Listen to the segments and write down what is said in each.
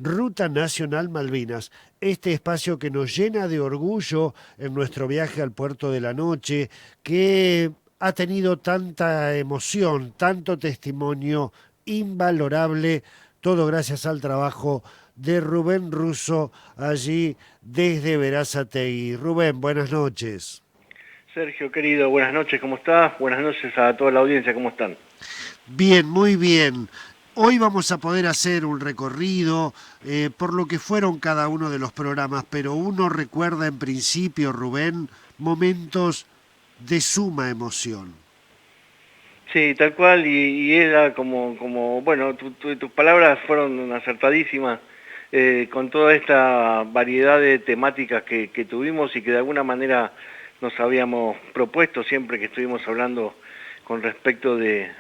Ruta Nacional Malvinas, este espacio que nos llena de orgullo en nuestro viaje al puerto de la noche, que ha tenido tanta emoción, tanto testimonio invalorable, todo gracias al trabajo de Rubén Russo allí desde Verazategui. Rubén, buenas noches. Sergio, querido, buenas noches, ¿cómo estás? Buenas noches a toda la audiencia, ¿cómo están? Bien, muy bien. Hoy vamos a poder hacer un recorrido por lo que fueron cada uno de los programas, pero uno recuerda en principio, Rubén, momentos de suma emoción. Sí, tal cual, y era bueno, tus palabras fueron acertadísimas, con toda esta variedad de temáticas que tuvimos y que de alguna manera nos habíamos propuesto siempre que estuvimos hablando con respecto de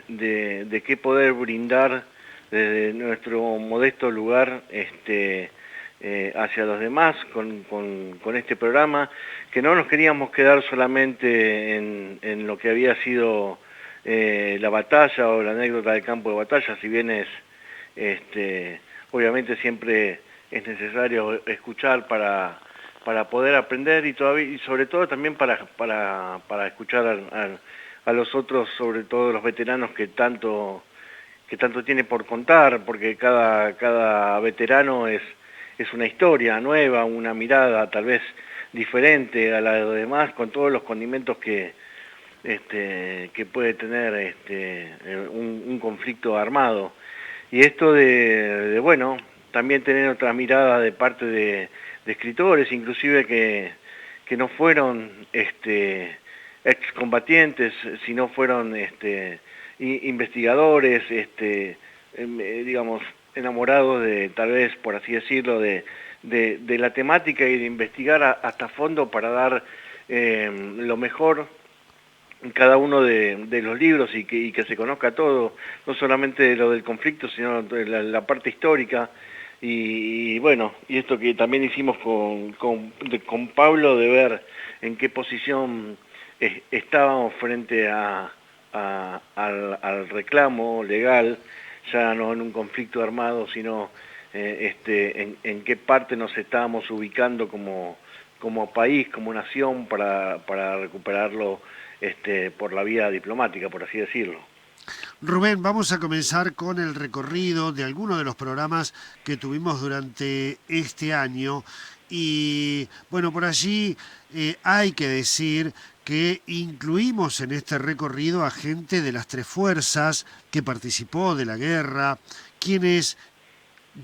qué poder brindar desde nuestro modesto lugar hacia los demás con este programa, que no nos queríamos quedar solamente en lo que había sido la batalla o la anécdota del campo de batalla, si bien este, obviamente siempre es necesario escuchar para poder aprender y sobre todo también para escuchar a los otros, sobre todo los veteranos que tanto tiene por contar, porque cada veterano es una historia nueva, una mirada tal vez diferente a la de los demás, con todos los condimentos que puede tener un conflicto armado. Y esto bueno, también tener otra mirada de parte de escritores, inclusive que no fueron excombatientes, sino fueron investigadores, digamos, enamorados de, tal vez, por así decirlo, de la temática y de investigar hasta fondo para dar lo mejor en cada uno de los libros y que se conozca todo, no solamente lo del conflicto, sino de la parte histórica. Bueno, y esto que también hicimos con Pablo, de ver en qué posición estábamos frente al reclamo legal, ya no en un conflicto armado, sino en qué parte nos estábamos ubicando como país, como nación, para recuperarlo por la vía diplomática, por así decirlo. Rubén, vamos a comenzar con el recorrido de algunos de los programas que tuvimos durante este año. Y bueno, por allí hay que decir que incluimos en este recorrido a gente de las tres fuerzas que participó de la guerra, quienes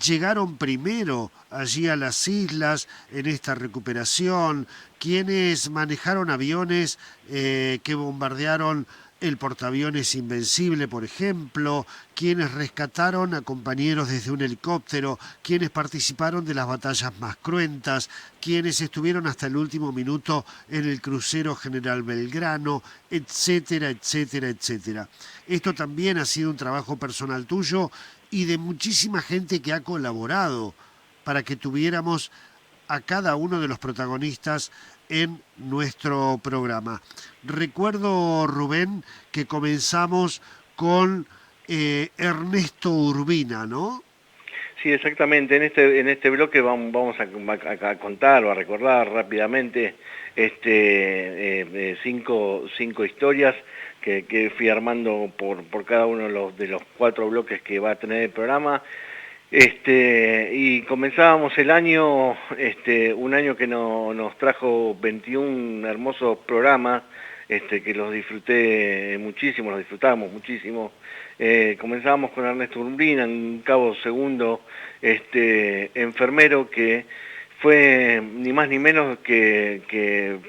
llegaron primero allí a las islas en esta recuperación, quienes manejaron aviones que bombardearon el portaaviones Invencible, por ejemplo, quienes rescataron a compañeros desde un helicóptero, quienes participaron de las batallas más cruentas, quienes estuvieron hasta el último minuto en el crucero General Belgrano, etcétera, etcétera, etcétera. Esto también ha sido un trabajo personal tuyo y de muchísima gente que ha colaborado para que tuviéramos a cada uno de los protagonistas en nuestro programa. Recuerdo, Rubén, que comenzamos con Ernesto Urbina, ¿no? Sí, exactamente. En este bloque vamos a contar o a recordar rápidamente cinco historias que fui armando por cada uno de los cuatro bloques que va a tener el programa. Y comenzábamos el año, un año que nos trajo 21 hermosos programas, que los disfruté muchísimo, los disfrutamos muchísimo. Comenzábamos con Ernesto Urbina, un cabo segundo, enfermero que fue ni más ni menos que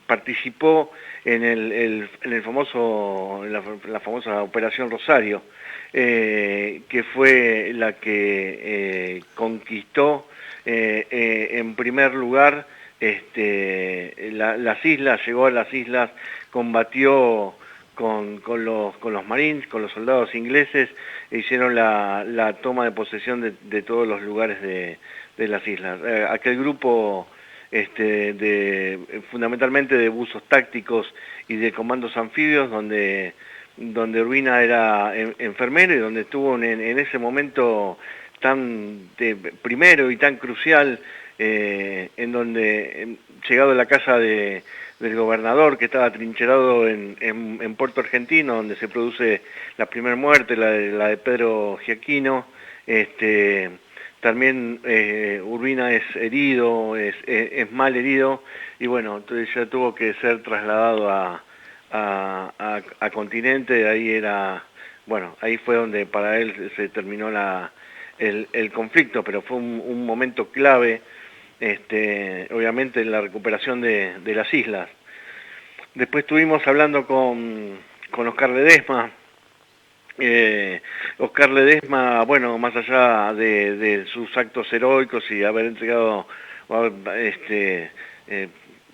participó en el famoso, la famosa Operación Rosario, que fue la que conquistó en primer lugar las islas, llegó a las islas, combatió con los marines, con los soldados ingleses, e hicieron la toma de posesión de todos los lugares de las islas. Aquel grupo fundamentalmente de buzos tácticos y de comandos anfibios, donde Urbina era enfermero y donde estuvo en ese momento primero y tan crucial, en donde, llegado a la casa del gobernador, que estaba trincherado en Puerto Argentino, donde se produce la primera muerte, la de Pedro Giaquino, también Urbina es herido, es mal herido, y bueno, entonces ya tuvo que ser trasladado a Continente. Ahí fue donde para él se terminó el conflicto, pero fue un momento clave, obviamente, en la recuperación de las islas. Después estuvimos hablando con Oscar Ledesma. Oscar Ledesma, bueno, más allá de sus actos heroicos y haber entregado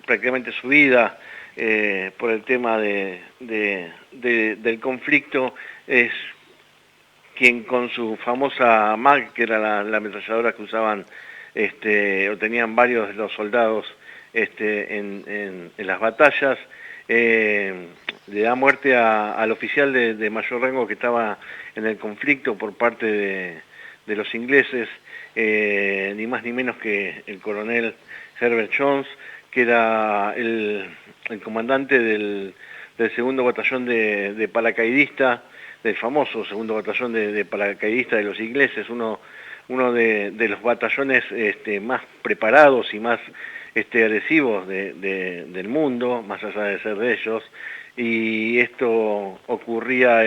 prácticamente su vida por el tema del conflicto, es quien con su famosa MAG, que era la ametralladora que usaban o tenían varios de los soldados en las batallas, le da muerte al oficial de mayor rango que estaba en el conflicto por parte de los ingleses, ni más ni menos que el coronel Herbert Jones, que era el comandante del segundo batallón de paracaidistas, del famoso segundo batallón de paracaidistas de los ingleses, uno de los batallones más preparados y más agresivos del mundo, más allá de ser de ellos, y esto ocurría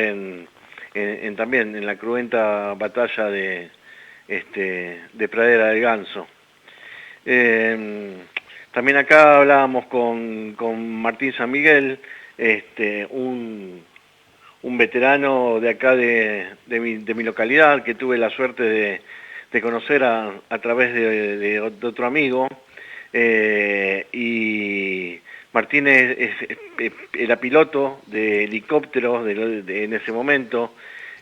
también en la cruenta batalla de Pradera del Ganso. También acá hablábamos con Martín San Miguel, un veterano de acá de mi localidad, que tuve la suerte de conocer a través de otro amigo, y Martín era piloto de helicópteros en ese momento,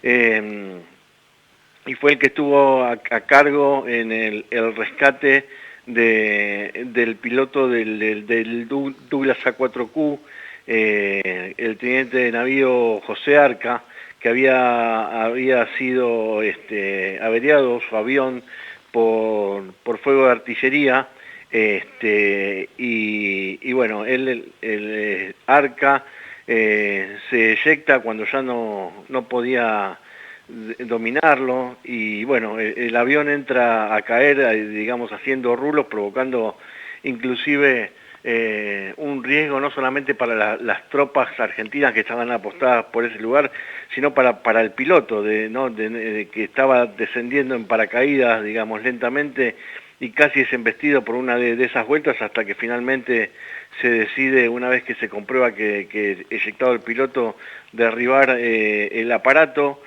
y fue el que estuvo a cargo en el rescate del piloto del Douglas A4Q, el teniente de navío José Arca, que había sido averiado su avión por fuego de artillería, y bueno, el Arca se eyecta cuando ya no podía dominarlo, y bueno, el avión entra a caer, digamos, haciendo rulos, provocando inclusive un riesgo no solamente para las tropas argentinas que estaban apostadas por ese lugar, sino para el piloto, que estaba descendiendo en paracaídas, digamos, lentamente, y casi es embestido por una de esas vueltas, hasta que finalmente se decide, una vez que se comprueba que eyectado el piloto, derribar el aparato.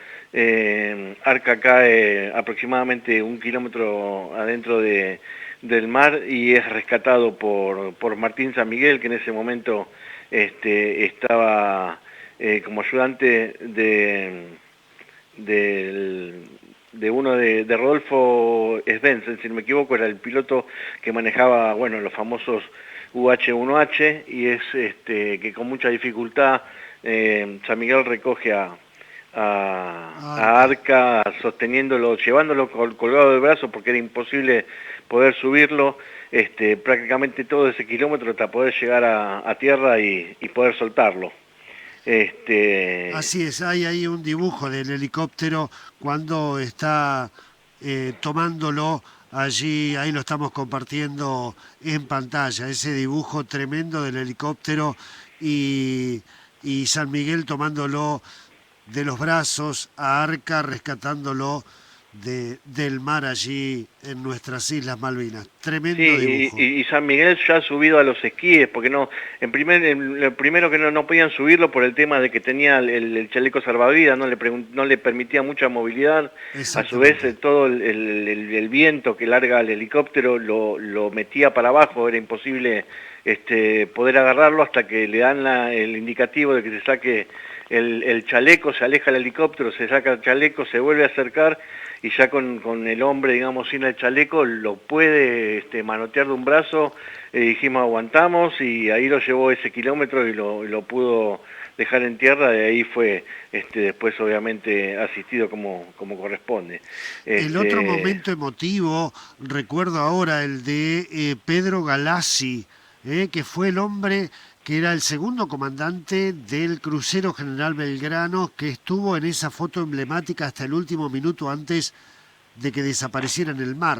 Arca cae aproximadamente 1 kilómetro adentro del mar y es rescatado por Martín San Miguel, que en ese momento estaba como ayudante de uno de Rodolfo Svensson, si no me equivoco, era el piloto que manejaba, bueno, los famosos UH-1H, y es que con mucha dificultad San Miguel recoge a Arca, sosteniéndolo, llevándolo colgado del brazo, porque era imposible poder subirlo prácticamente todo ese kilómetro hasta poder llegar a tierra y poder soltarlo. Así es, hay ahí un dibujo del helicóptero cuando está tomándolo allí, ahí lo estamos compartiendo en pantalla, ese dibujo tremendo del helicóptero y San Miguel tomándolo de los brazos a Arca, rescatándolo del mar allí en nuestras Islas Malvinas. Tremendo Sí, dibujo. y San Miguel ya ha subido a los esquíes, porque lo primero que no podían subirlo por el tema de que tenía el chaleco salvavidas, no le permitía mucha movilidad. A su vez, Exactamente. todo el viento que larga el helicóptero lo metía para abajo, era imposible poder agarrarlo hasta que le dan el indicativo de que se saque el chaleco, se aleja el helicóptero, se saca el chaleco, se vuelve a acercar, y ya con el hombre, digamos, sin el chaleco, lo puede manotear de un brazo. Dijimos aguantamos, y ahí lo llevó ese kilómetro y lo pudo dejar en tierra, de ahí fue después obviamente asistido como corresponde. El otro momento emotivo, recuerdo ahora, el de Pedro Galassi, que fue el hombre que era el segundo comandante del crucero General Belgrano, que estuvo en esa foto emblemática hasta el último minuto antes de que desapareciera en el mar.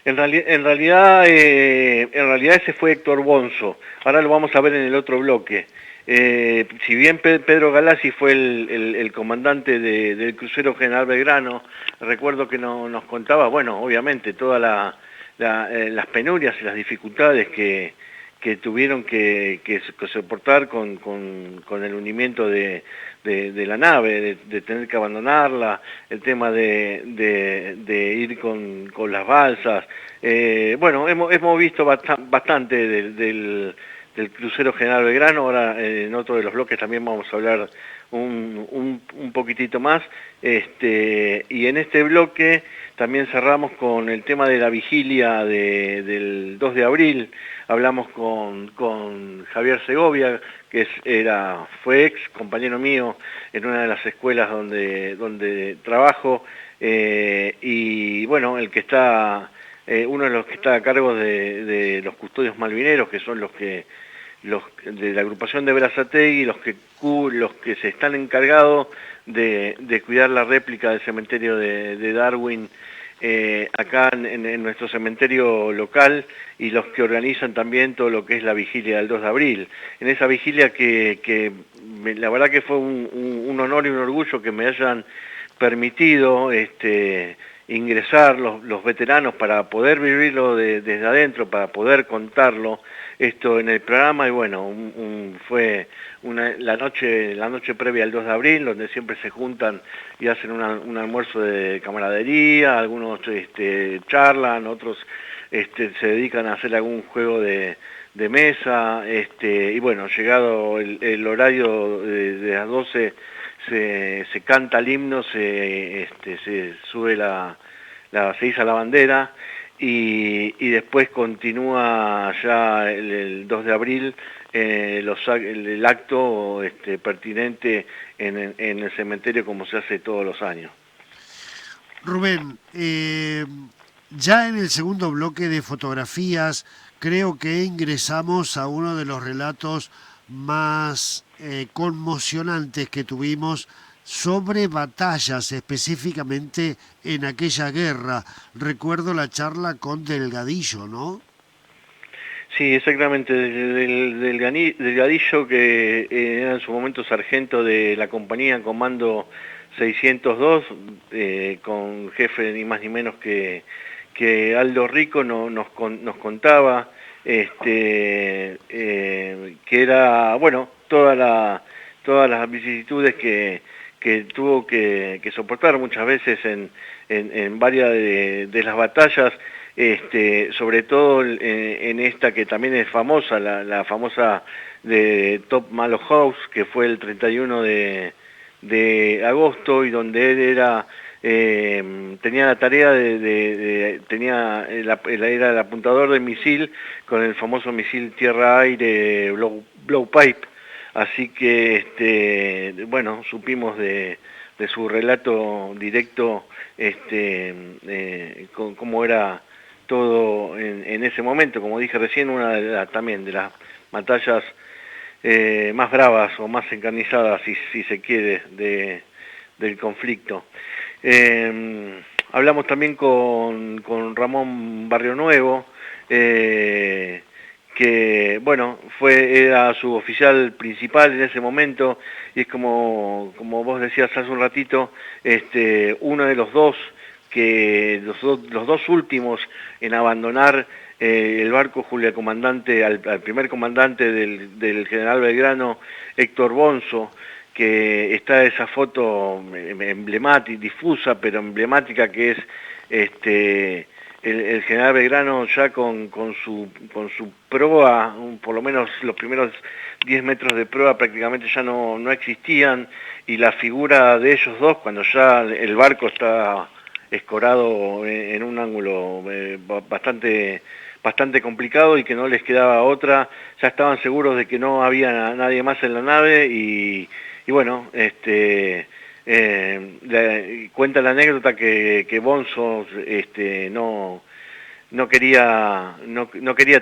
En realidad ese fue Héctor Bonzo. Ahora lo vamos a ver en el otro bloque. Si bien Pedro Galassi fue el comandante del crucero General Belgrano, recuerdo que nos contaba, bueno, obviamente todas las penurias y las dificultades que tuvieron que soportar con el hundimiento de la nave, de tener que abandonarla, el tema de ir con las balsas. Bueno, hemos visto bastante del crucero General Belgrano. Ahora en otro de los bloques también vamos a hablar un poquitito más. Y en este bloque también cerramos con el tema de la vigilia del 2 de abril. Hablamos con Javier Segovia, que fue ex compañero mío en una de las escuelas donde trabajo, y bueno, uno de los que está a cargo de los custodios malvineros, que son los de la agrupación de Berazategui, los que se están encargados de cuidar la réplica del cementerio de Darwin, acá en nuestro cementerio local, y los que organizan también todo lo que es la vigilia del 2 de abril. En esa vigilia la verdad que fue un honor y un orgullo que me hayan permitido ingresar los veteranos para poder vivirlo desde adentro, para poder contarlo esto en el programa. Y bueno, fue la noche previa al 2 de abril, donde siempre se juntan y hacen un almuerzo de camaradería, algunos charlan, otros se dedican a hacer algún juego de mesa, y bueno, llegado el horario de las 12 se canta el himno, se sube se iza la bandera, y después continúa ya el 2 de abril el acto pertinente en el cementerio, como se hace todos los años. Rubén, ya en el segundo bloque de fotografías creo que ingresamos a uno de los relatos más conmocionantes que tuvimos sobre batallas específicamente en aquella guerra. Recuerdo la charla con Delgadillo, ¿no? Sí, exactamente, Delgadillo, que era en su momento sargento de la compañía Comando 602, con jefe ni más ni menos que Aldo Rico, nos contaba que era, bueno, todas las vicisitudes que tuvo que soportar muchas veces en varias de las batallas, sobre todo en esta que también es famosa, la famosa de Top Malo House, que fue el 31 de agosto, y donde él tenía la tarea era el apuntador de misil con el famoso misil tierra-aire Blowpipe. Así que, bueno, supimos de su relato directo, cómo era todo en ese momento. Como dije recién, también de las batallas más bravas o más encarnizadas, si se quiere, del conflicto. Hablamos también con Ramón Barrio Nuevo, que bueno, era su oficial principal en ese momento, y es como vos decías hace un ratito, uno de los dos los dos últimos en abandonar el barco Julia Comandante al primer comandante del general Belgrano, Héctor Bonzo, que está esa foto emblemática, difusa pero emblemática, que es el general Belgrano ya con su proa, por lo menos los primeros 10 metros de proa prácticamente ya no existían, y la figura de ellos dos cuando ya el barco está escorado en un ángulo bastante bastante complicado y que no les quedaba otra, ya estaban seguros de que no había nadie más en la nave y bueno, cuenta la anécdota que Bonzo no quería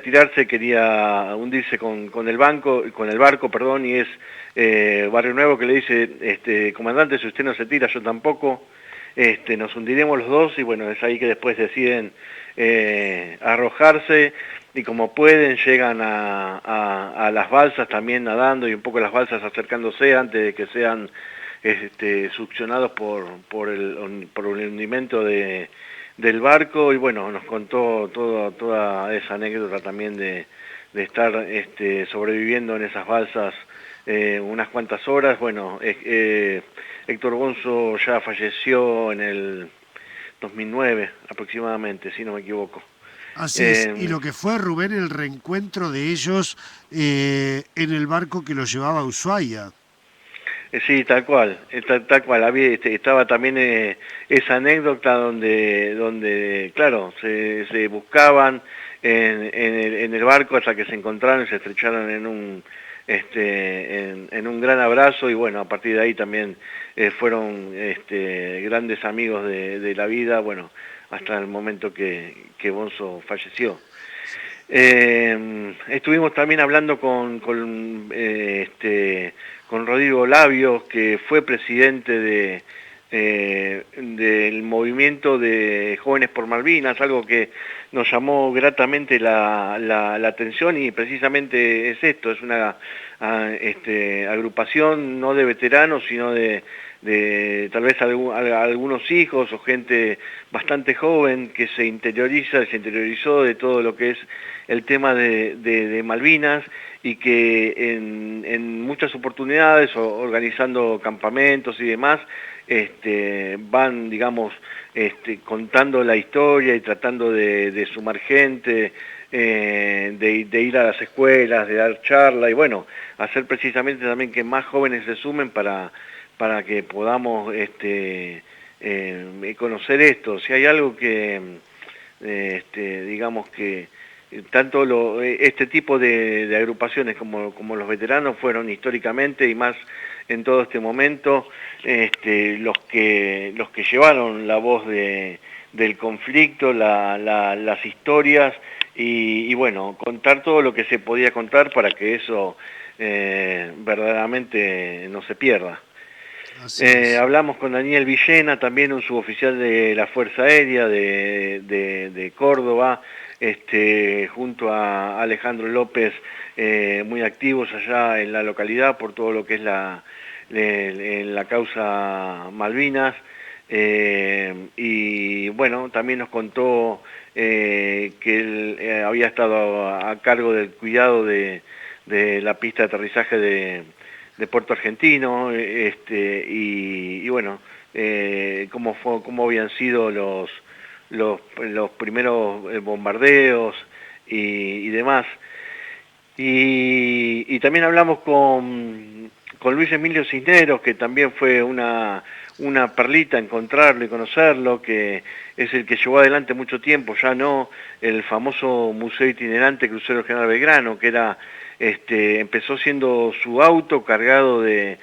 tirarse, quería hundirse con el barco, perdón, y es Barrio Nuevo que le dice, comandante, si usted no se tira, yo tampoco, nos hundiremos los dos, y bueno, es ahí que después deciden arrojarse, y como pueden llegan a las balsas también nadando, y un poco las balsas acercándose antes de que sean succionados por el hundimiento del barco, y bueno, nos contó toda esa anécdota también de estar sobreviviendo en esas balsas unas cuantas horas. Bueno, Héctor Bonzo ya falleció en el 2009 aproximadamente, si no me equivoco. Así es. Y Eh, lo que fue, Rubén, el reencuentro de ellos en el barco que los llevaba a Ushuaia. Sí, tal cual, tal cual. Estaba también esa anécdota donde claro, se buscaban en el barco hasta que se encontraron y se estrecharon en un gran abrazo, y bueno, a partir de ahí también fueron grandes amigos de la vida, bueno, hasta el momento que Bonzo falleció. Estuvimos también hablando con Rodrigo Labios, que fue presidente del movimiento de Jóvenes por Malvinas, algo que nos llamó gratamente la atención, y precisamente es esto, es una agrupación no de veteranos, sino de tal vez algunos hijos o gente bastante joven que se interiorizó de todo lo que es el tema de Malvinas, y que en muchas oportunidades, organizando campamentos y demás, van, digamos, contando la historia y tratando de sumar gente, de ir a las escuelas, de dar charla, y bueno, hacer precisamente también que más jóvenes se sumen para que podamos conocer esto. Si hay algo que, digamos que tanto este tipo de agrupaciones como los veteranos fueron históricamente, y más en todo este momento, los que llevaron la voz del conflicto, las historias, y bueno, contar todo lo que se podía contar para que eso verdaderamente no se pierda. Así es. Hablamos con Daniel Villena, también un suboficial de la Fuerza Aérea de Córdoba, junto a Alejandro López, muy activos allá en la localidad por todo lo que es la causa Malvinas. Y bueno, también nos contó que él había estado a cargo del cuidado de la pista de aterrizaje de Puerto Argentino, y bueno, cómo habían sido los primeros bombardeos y demás. Y también hablamos con Luis Emilio Cisneros, que también fue una perlita encontrarlo y conocerlo, que es el que llevó adelante mucho tiempo, ya no, el famoso Museo Itinerante Crucero General Belgrano, que era, empezó siendo su auto cargado de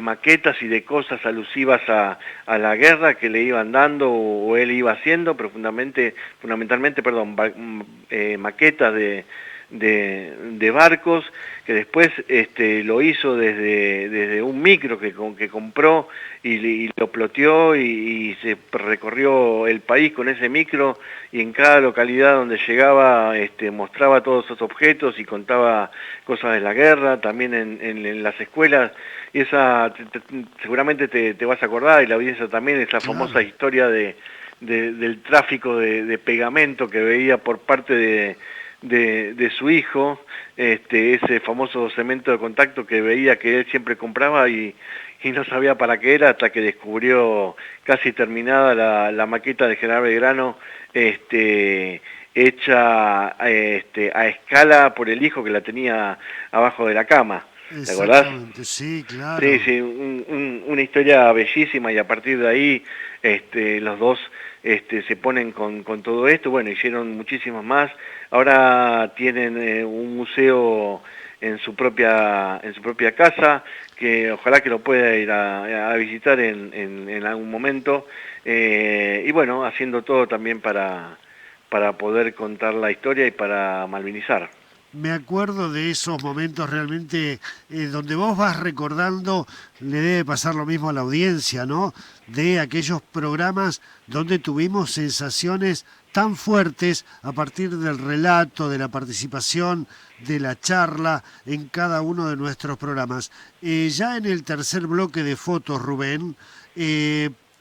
maquetas y de cosas alusivas a la guerra que le iban dando o él iba haciendo, pero fundamentalmente, perdón, maquetas de barcos, que después lo hizo desde un micro que compró y lo ploteó, y se recorrió el país con ese micro, y en cada localidad donde llegaba mostraba todos esos objetos y contaba cosas de la guerra, también en las escuelas, y esa seguramente te vas a acordar, y la audiencia también, esa famosa Claro. historia del tráfico de pegamento que veía por parte de su hijo, ese famoso cemento de contacto que veía que él siempre compraba, y no sabía para qué era, hasta que descubrió casi terminada la maqueta de General Belgrano, hecha a escala por el hijo, que la tenía abajo de la cama. ¿te acordás? Exactamente, sí, Sí, claro. sí, una historia bellísima y a partir de ahí los dos se ponen con todo esto, bueno, hicieron muchísimas más, ahora tienen un museo en su propia casa, que ojalá que lo pueda ir a visitar en algún momento, y bueno, haciendo todo también para poder contar la historia y para malvinizar. Me acuerdo de esos momentos realmente donde vos vas recordando, le debe pasar lo mismo a la audiencia, ¿no? De aquellos programas donde tuvimos sensaciones tan fuertes a partir del relato, de la participación, de la charla en cada uno de nuestros programas. Ya en el tercer bloque de fotos, Rubén,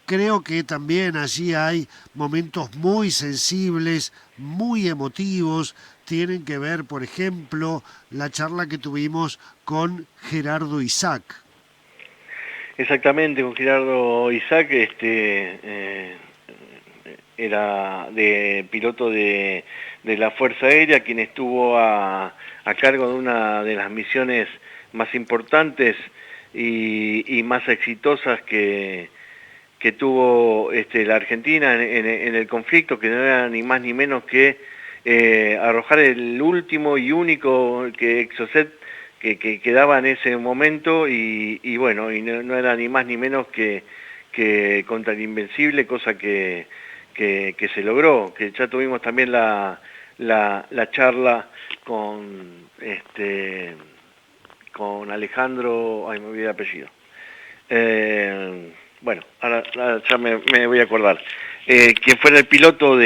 creo que también allí hay momentos muy sensibles, muy emotivos, tienen que ver, por ejemplo, la charla que tuvimos con Gerardo Isaac. Exactamente, con Gerardo Isaac, era de piloto de la Fuerza Aérea, quien estuvo a cargo de una de las misiones más importantes y más exitosas que tuvo la Argentina en el conflicto, que no era ni más ni menos que arrojar el último y único que Exocet que quedaba en ese momento y bueno, y no era ni más ni menos que contra el Invencible, cosa que se logró, que ya tuvimos también la charla con con Alejandro, ay me olvidé el apellido. Bueno, ahora ya me voy a acordar. Quien fuera el piloto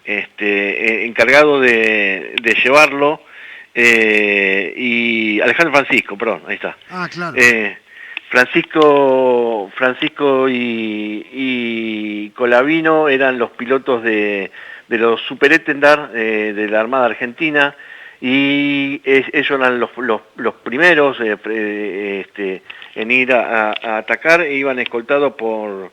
encargado de llevarlo, y Alejandro Francisco, perdón, ahí está. Ah, claro. Eh, Francisco y Colavino eran los pilotos de los superétendar de la Armada Argentina y ellos eran los primeros en ir a atacar e iban escoltados por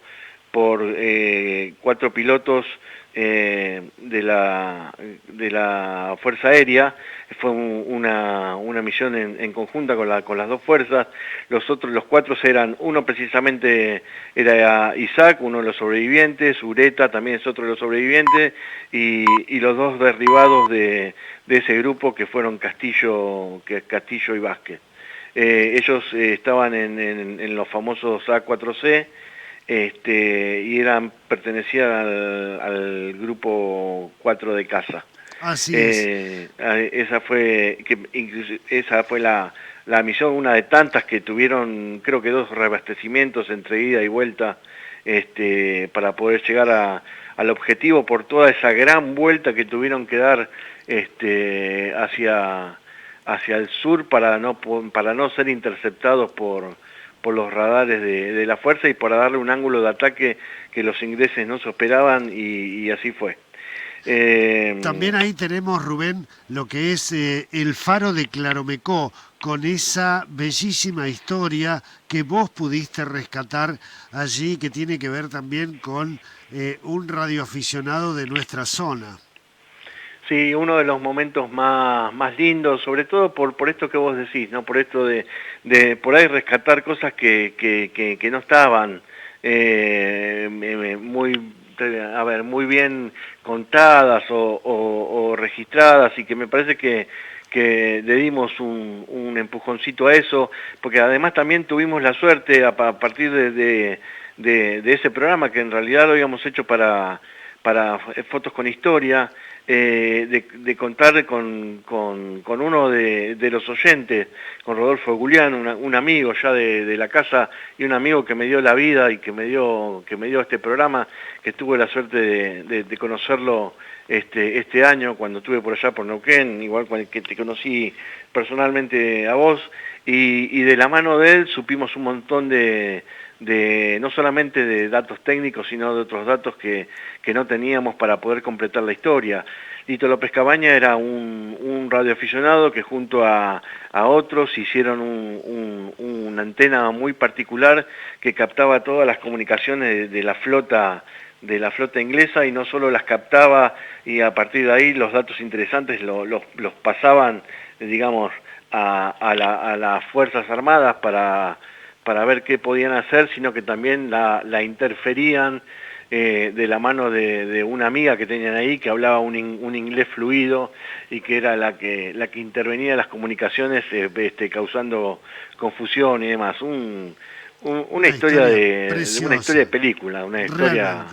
4 pilotos de la Fuerza Aérea. Fue una misión en conjunta con las dos fuerzas. Los 4 eran, uno precisamente era Isaac, uno de los sobrevivientes, Ureta también es otro de los sobrevivientes, y los dos derribados de ese grupo que fueron Castillo y Vázquez. Ellos estaban en los famosos A4C, y pertenecían al grupo 4 de casa. Así es. Esa fue la misión, una de tantas que tuvieron, creo que 2 reabastecimientos entre ida y vuelta, para poder llegar al objetivo por toda esa gran vuelta que tuvieron que dar hacia el sur para no ser interceptados por los radares de la fuerza y para darle un ángulo de ataque que los ingleses no se esperaban y así fue. También ahí tenemos, Rubén, lo que es el faro de Claromecó, con esa bellísima historia que vos pudiste rescatar allí, que tiene que ver también con un radioaficionado de nuestra zona. Sí, uno de los momentos más lindos, sobre todo por esto que vos decís, ¿no? Por esto de por ahí rescatar cosas que no estaban muy bien contadas o registradas y que me parece que le dimos un empujoncito a eso, porque además también tuvimos la suerte a partir de ese programa que en realidad lo habíamos hecho para Fotos con Historia, de contar con uno de los oyentes, con Rodolfo Gulián, un amigo ya de la casa y un amigo que me dio la vida y que me dio este programa, que tuve la suerte de conocerlo este año cuando estuve por allá por Neuquén, igual que te conocí personalmente a vos, y de la mano de él supimos un montón no solamente de datos técnicos, sino de otros datos que no teníamos para poder completar la historia. Lito López Cabaña era un radioaficionado que junto a otros hicieron una antena muy particular que captaba todas las comunicaciones de la flota inglesa y no solo las captaba y a partir de ahí los datos interesantes los pasaban, digamos, a las Fuerzas Armadas para ver qué podían hacer, sino que también la interferían de la mano de una amiga que tenían ahí que hablaba un inglés fluido y que era la que intervenía en las comunicaciones causando confusión y demás. Una historia una historia de preciosa, película, realmente, una historia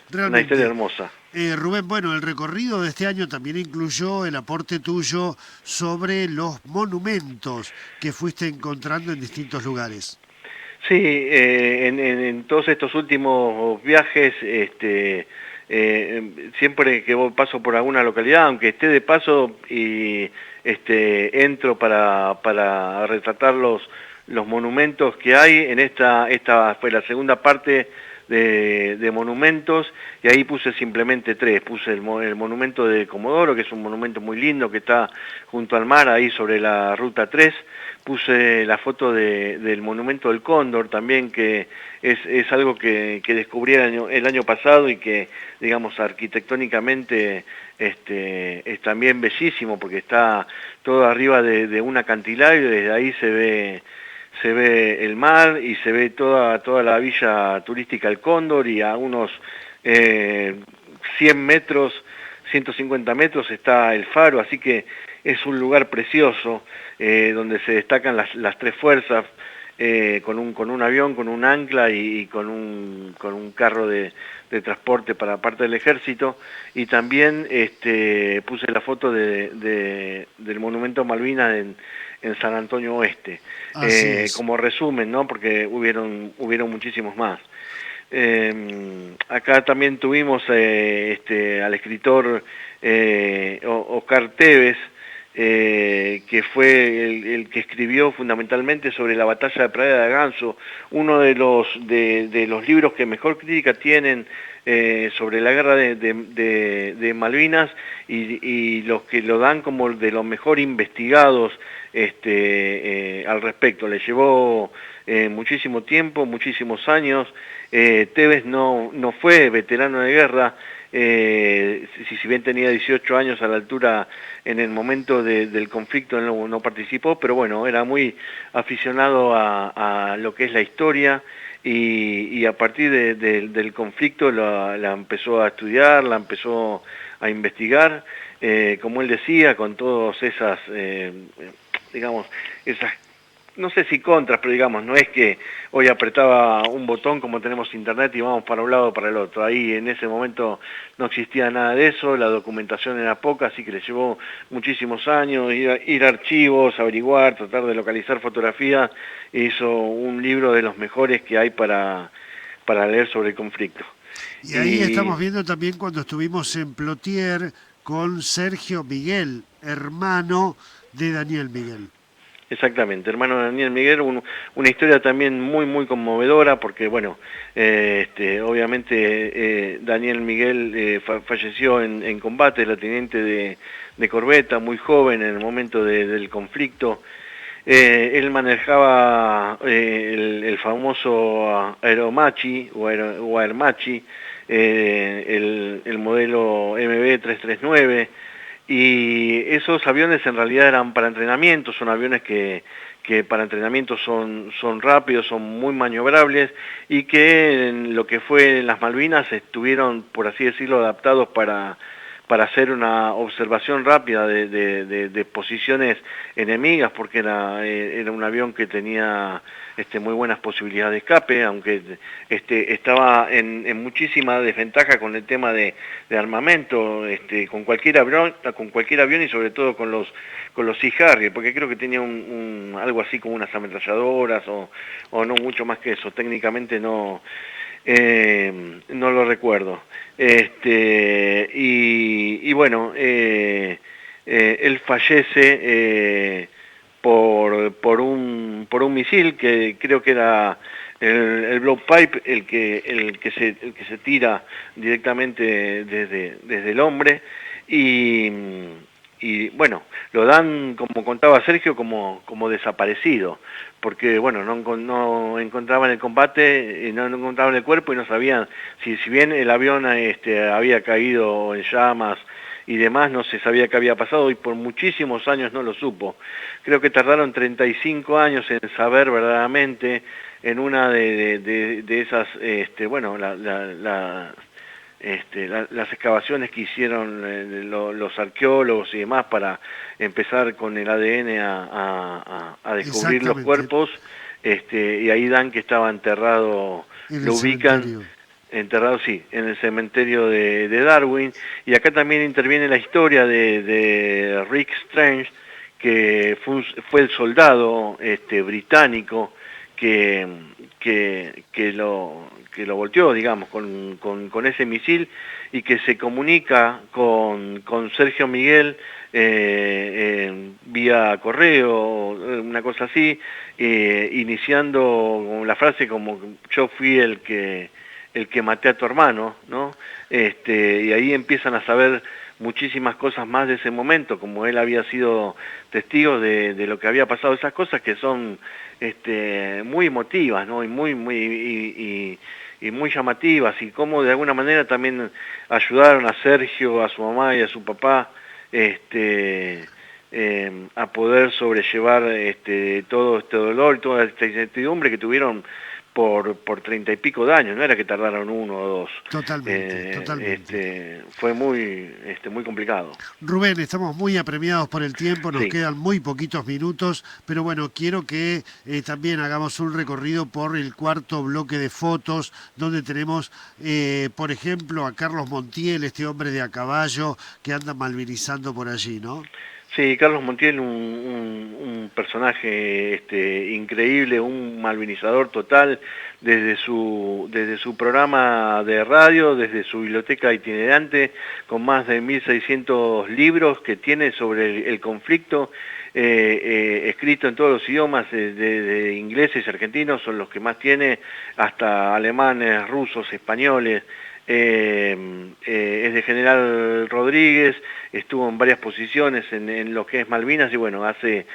realmente. hermosa. Rubén, bueno, el recorrido de este año también incluyó el aporte tuyo sobre los monumentos que fuiste encontrando en distintos lugares. Sí, en todos estos últimos viajes, siempre que paso por alguna localidad, aunque esté de paso y entro para retratar los monumentos que hay. Esta fue la segunda parte de monumentos, y ahí puse simplemente tres. Puse el monumento de Comodoro, que es un monumento muy lindo que está junto al mar, ahí sobre la Ruta 3. Puse la foto del monumento del Cóndor también, que es algo que descubrí el año pasado y que, digamos, arquitectónicamente es también bellísimo, porque está todo arriba de un acantilado y desde ahí se ve el mar y se ve toda la villa turística El Cóndor, y a unos 100 metros, 150 metros está el faro, así que es un lugar precioso donde se destacan las tres fuerzas, con un avión, con un ancla y con un carro de transporte para parte del ejército. Y también puse la foto del monumento a Malvinas en San Antonio Oeste, Así es. como resumen, ¿no? Porque hubieron muchísimos más. Acá también tuvimos al escritor Oscar Tevez, que fue el que escribió fundamentalmente sobre la batalla de Praia de Ganso, uno de los libros que mejor crítica tienen sobre la guerra de Malvinas, y los que lo dan como de los mejor investigados al respecto. Le llevó muchísimo tiempo, muchísimos años. Tevez no fue veterano de guerra, si bien tenía 18 años a la altura en el momento del conflicto, no participó, pero bueno, era muy aficionado a lo que es la historia, y a partir del conflicto la empezó a estudiar, la empezó a investigar, como él decía, con todas esas, digamos, esas, no sé si contras, pero digamos, no es que hoy apretaba un botón como tenemos internet y vamos para un lado o para el otro. Ahí en ese momento no existía nada de eso, la documentación era poca, así que le llevó muchísimos años ir a archivos, averiguar, tratar de localizar fotografías. Hizo un libro de los mejores que hay para leer sobre el conflicto. Y ahí Y estamos viendo también cuando estuvimos en Plotier con Sergio Miguel, hermano de Daniel Miguel. exactamente, hermano de Daniel Miguel, una historia también muy, muy conmovedora, porque, bueno, obviamente Daniel Miguel falleció en combate, era teniente de corbeta, muy joven en el momento del conflicto. Él manejaba el famoso Aeromachi o Aermachi, el modelo MB339, y esos aviones en realidad eran para entrenamiento. Son aviones que para entrenamiento son rápidos, son muy maniobrables, y que en lo que fue en las Malvinas estuvieron, por así decirlo, adaptados para hacer una observación rápida de posiciones enemigas, porque era un avión que tenía muy buenas posibilidades de escape, aunque estaba en muchísima desventaja con el tema de armamento, con cualquier avión y sobre todo con los Sea Harrier, porque creo que tenía algo así como unas ametralladoras o no mucho más que eso. Técnicamente no lo recuerdo. Y bueno, él fallece por un misil que creo que era el blowpipe, el que se tira directamente desde el hombre. y, y bueno, lo dan, como contaba Sergio, como desaparecido, porque bueno, no encontraban el combate, no encontraban el cuerpo y no sabían si bien el avión había caído en llamas y demás no se sabía qué había pasado y por muchísimos años no lo supo. Creo que tardaron 35 años en saber verdaderamente en una de esas, bueno, las excavaciones que hicieron los arqueólogos y demás para empezar con el ADN a descubrir los Exactamente, cuerpos, y ahí dan que estaba enterrado, en el lo ubican cementerio. enterrado, sí, en el cementerio de Darwin, y acá también interviene la historia de Rick Strange, que fue el soldado británico que, que lo volteó, digamos, con ese misil y que se comunica con Sergio Miguel vía correo, una cosa así, iniciando la frase como yo fui el que maté a tu hermano, ¿no? Y ahí empiezan a saber muchísimas cosas más de ese momento, como él había sido testigo de lo que había pasado, esas cosas que son muy emotivas, ¿no? Y muy llamativas, y cómo de alguna manera también ayudaron a Sergio, a su mamá y a su papá, a poder sobrellevar todo este dolor y toda esta incertidumbre que tuvieron por 30 y pico de años, no era que tardaron uno o dos. Totalmente, totalmente. Fue muy complicado. Rubén, estamos muy apremiados por el tiempo, nos Sí, quedan muy poquitos minutos, pero bueno, quiero que también hagamos un recorrido por el cuarto bloque de fotos, donde tenemos, por ejemplo, a Carlos Montiel, este hombre de a caballo que anda malvinizando por allí, ¿no? sí, Carlos Montiel, un personaje increíble, un malvinizador total, desde su programa de radio, desde su biblioteca itinerante, con más de 1.600 libros que tiene sobre el conflicto, escrito en todos los idiomas, de ingleses y argentinos son los que más tiene, hasta alemanes, rusos, españoles. Es de General Rodríguez, estuvo en varias posiciones en lo que es Malvinas y bueno, hace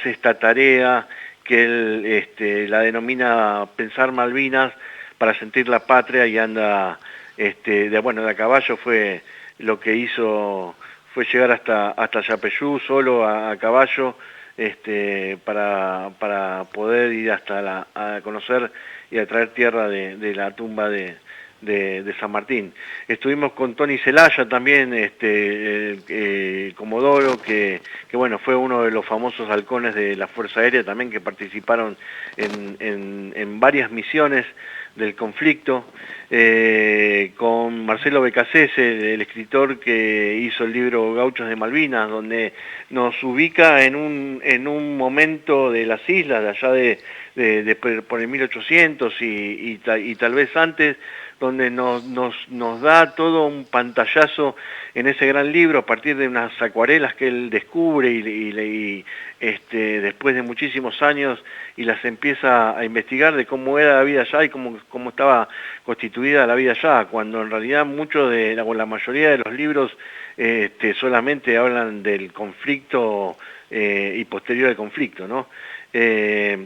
esta tarea que él la denomina pensar Malvinas para sentir la patria y anda, bueno, de a caballo fue lo que hizo, fue llegar hasta Yapeyú solo a caballo, para poder ir a conocer y a traer tierra de la tumba de San Martín. Estuvimos con Tony Celaya también, Comodoro, que bueno, fue uno de los famosos halcones de la Fuerza Aérea también, que participaron en varias misiones del conflicto, con Marcelo Becasese, el escritor que hizo el libro Gauchos de Malvinas, donde nos ubica en un momento de las islas, de allá por el 1800 y tal vez antes, donde nos da todo un pantallazo en ese gran libro a partir de unas acuarelas que él descubre después de muchísimos años y las empieza a investigar de cómo era la vida allá y cómo estaba constituida la vida allá, cuando en realidad la mayoría de los libros solamente hablan del conflicto y posterior al conflicto, ¿no?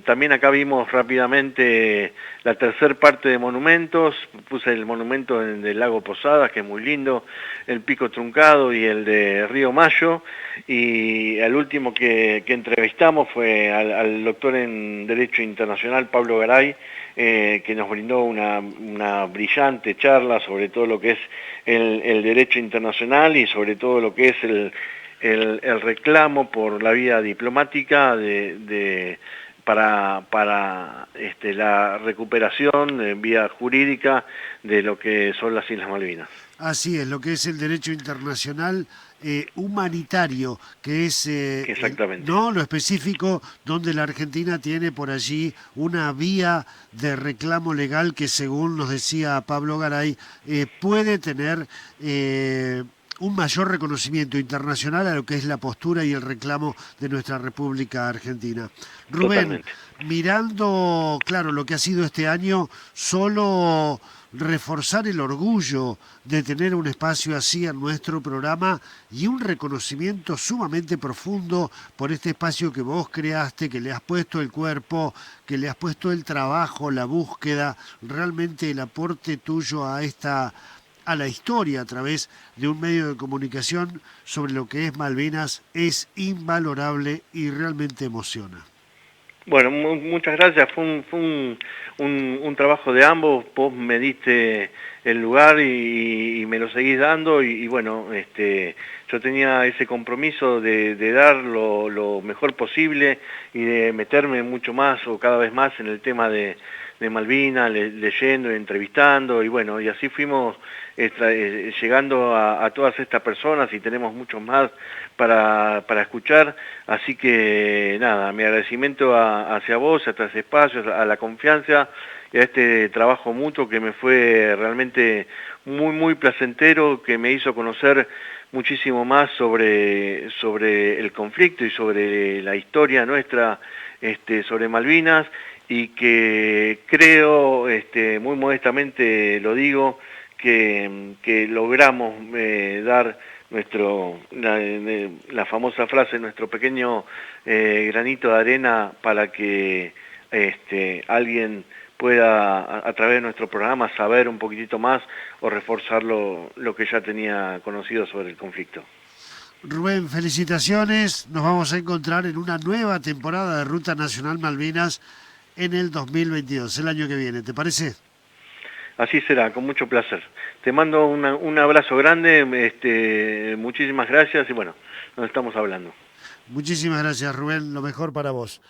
También acá vimos rápidamente la tercer parte de monumentos, puse el monumento del lago Posadas, que es muy lindo, el Pico Truncado y el de Río Mayo, y el último que entrevistamos fue al doctor en Derecho Internacional, Pablo Garay, que nos brindó una brillante charla sobre todo lo que es el derecho internacional y sobre todo lo que es el reclamo por la vía diplomática para la recuperación en vía jurídica de lo que son las Islas Malvinas. Así es, lo que es el derecho internacional humanitario, que es Exactamente. no lo específico, donde la Argentina tiene por allí una vía de reclamo legal que, según nos decía Pablo Garay, puede tener un mayor reconocimiento internacional a lo que es la postura y el reclamo de nuestra República Argentina. Rubén, Totalmente. mirando, claro, lo que ha sido este año, solo reforzar el orgullo de tener un espacio así en nuestro programa y un reconocimiento sumamente profundo por este espacio que vos creaste, que le has puesto el cuerpo, que le has puesto el trabajo, la búsqueda, realmente el aporte tuyo a la historia a través de un medio de comunicación sobre lo que es Malvinas es invalorable y realmente emociona. Bueno, muchas gracias. Fue un trabajo de ambos. Vos me diste el lugar y me lo seguís dando y bueno, yo tenía ese compromiso de dar lo mejor posible y de meterme mucho más o cada vez más en el tema de Malvinas, leyendo y entrevistando y bueno, y así fuimos llegando a todas estas personas y tenemos muchos más para escuchar, así que nada, mi agradecimiento hacia vos, a estos espacios, a la confianza y a este trabajo mutuo que me fue realmente muy placentero, que me hizo conocer muchísimo más sobre el conflicto y sobre la historia nuestra sobre Malvinas y que creo, muy modestamente lo digo, que logramos dar la famosa frase, nuestro pequeño granito de arena para que alguien pueda a través de nuestro programa saber un poquitito más o reforzar lo que ya tenía conocido sobre el conflicto. Rubén, felicitaciones. Nos vamos a encontrar en una nueva temporada de Ruta Nacional Malvinas en el 2022, el año que viene. ¿Te parece? Así será, con mucho placer. Te mando un abrazo grande, muchísimas gracias y bueno, nos estamos hablando. Muchísimas gracias, Rubén. Lo mejor para vos.